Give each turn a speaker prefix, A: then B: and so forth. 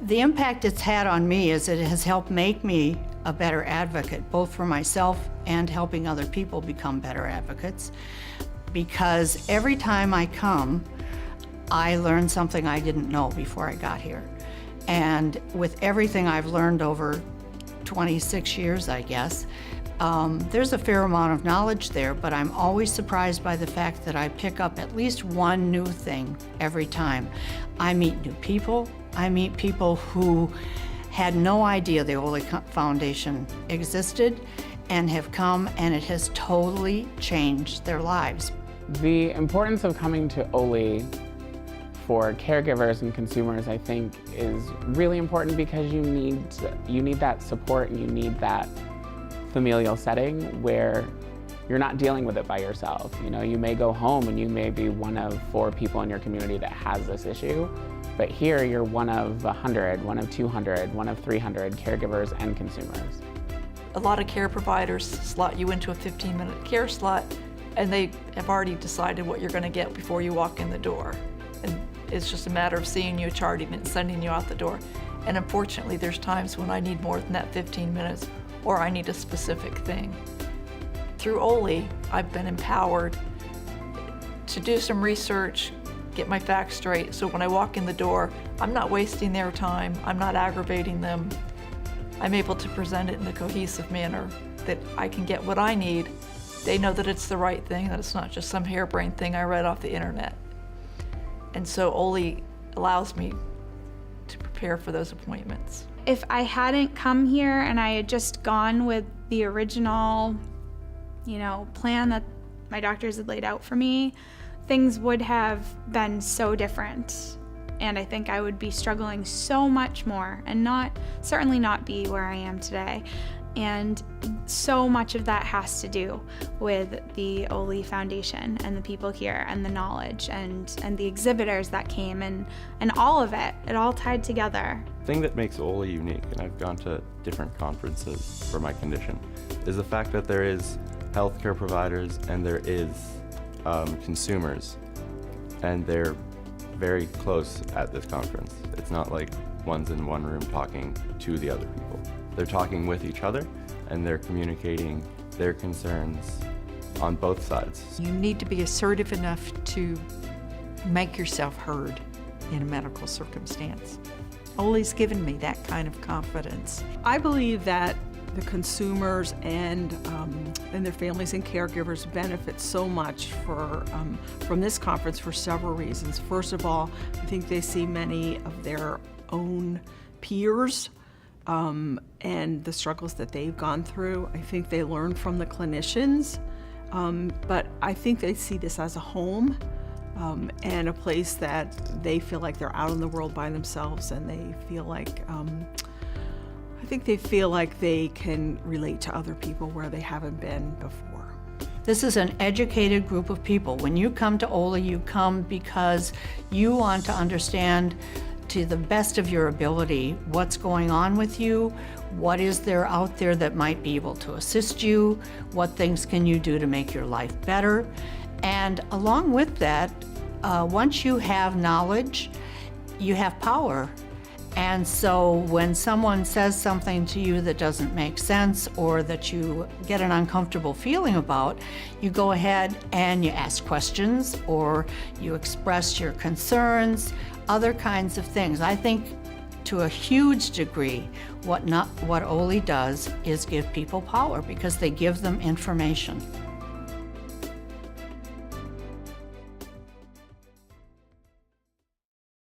A: The impact it's had on me is it has helped make me a better advocate, both for myself and helping other people become better advocates. Because every time I come, I learn something I didn't know before I got here. And with everything I've learned over 26 years, I guess, there's a fair amount of knowledge there, but I'm always surprised by the fact that I pick up at least one new thing every time. I meet new people. I meet people who had no idea the Oley Foundation existed and have come, and it has totally changed their lives.
B: The importance of coming to Oley for caregivers and consumers, I think, is really important because you need that support and you need that familial setting where you're not dealing with it by yourself. You know, you may go home and you may be one of 4 people in your community that has this issue, but here you're one of 100, one of 200, one of 300 caregivers and consumers.
C: A lot of care providers slot you into a 15-minute care slot, and they have already decided what you're going to get before you walk in the door. And it's just a matter of seeing you, charting it, and sending you out the door. And unfortunately, there's times when I need more than that 15 minutes, or I need a specific thing. Through Oley, I've been empowered to do some research, get my facts straight, so when I walk in the door, I'm not wasting their time, I'm not aggravating them. I'm able to present it in a cohesive manner that I can get what I need. They know that it's the right thing, that it's not just some harebrained thing I read off the internet. And so Oley allows me to prepare for those appointments.
D: If I hadn't come here and I had just gone with the original, plan that my doctors had laid out for me, things would have been so different. And I think I would be struggling so much more and certainly not be where I am today. And so much of that has to do with the Oley Foundation and the people here and the knowledge and the exhibitors that came and all of it. It all tied together.
E: The thing that makes Oley unique, and I've gone to different conferences for my condition, is the fact that there is healthcare providers and there is consumers, and they're very close at this conference. It's not like one's in one room talking to the other people. They're talking with each other and they're communicating their concerns on both sides.
F: You need to be assertive enough to make yourself heard in a medical circumstance. Oley's given me that kind of confidence.
G: I believe that the consumers and their families and caregivers benefit so much from this conference for several reasons. First of all, I think they see many of their own peers and the struggles that they've gone through. I think they learn from the clinicians, but I think they see this as a home and a place that they feel like they're out in the world by themselves, and they feel like I think they feel like they can relate to other people where they haven't been before.
A: This is an educated group of people. When you come to Oley, you come because you want to understand to the best of your ability what's going on with you, what is there out there that might be able to assist you, what things can you do to make your life better. And along with that, once you have knowledge, you have power. And so when someone says something to you that doesn't make sense or that you get an uncomfortable feeling about, you go ahead and you ask questions or you express your concerns, other kinds of things. I think to a huge degree, what Oley does is give people power because they give them information.